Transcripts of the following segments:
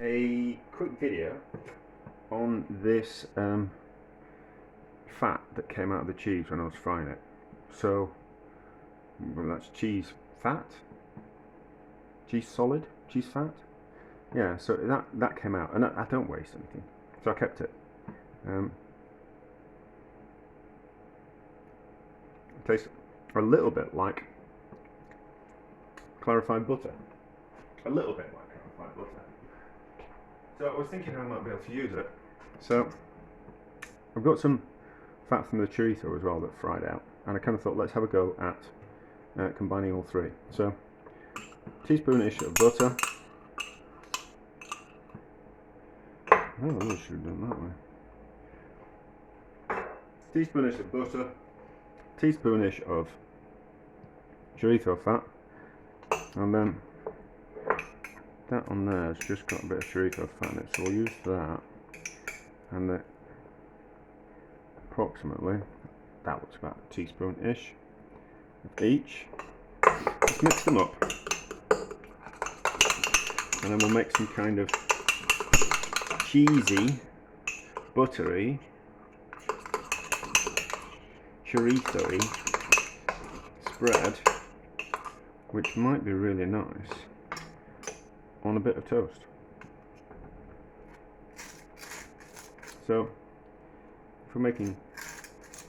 a quick video on this fat that came out of the cheese when I was frying it. So well, that's cheese fat, cheese solid, cheese fat. Yeah, so that came out, and I don't waste anything, so I kept it. It tastes a little bit like clarified butter. A little bit like clarified butter. So I was thinking I might be able to use it. So I've got some fat from the chorizo as well that fried out, and I kind of thought let's have a go at combining all three. So teaspoon-ish of butter. Oh, I really should have done that way. Teaspoon-ish of butter. Teaspoon-ish of chorizo fat, and then that on there has just got a bit of chorizo fat in it, so we'll use that, and approximately that looks about a teaspoon-ish of each. Let's mix them up, and then we'll make some kind of cheesy, buttery, chorizo-y spread, which might be really nice on a bit of toast. So if we're making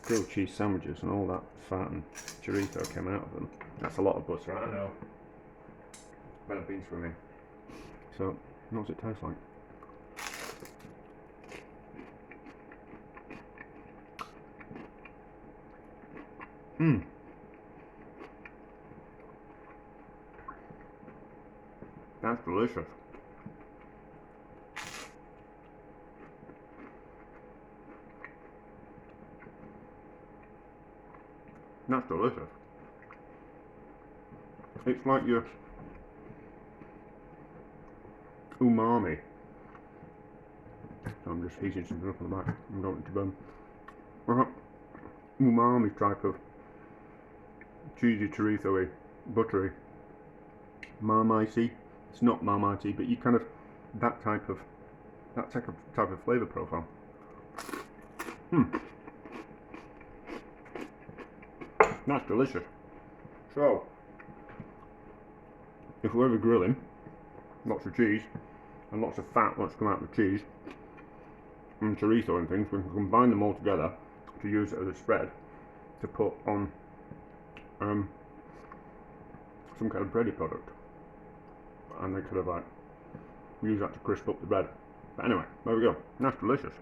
grilled cheese sandwiches and all that fat and chorizo came out of them, that's a lot of butter, I know. Better beans for me. So what does it taste like? That's delicious. That's delicious. It's like your umami. So I'm just heating something up on the back. I'm going to burn. Umami type of cheesy, chorizo-y, buttery, marmitey. It's not marmitey, but you kind of that type of flavour profile. That's delicious. So if we're ever grilling, lots of cheese and lots of fat wants to come out of the cheese and chorizo and things, we can combine them all together to use it as a spread to put on some kind of bready product, and they could have like use that to crisp up the bread. But anyway, there we go. That's delicious.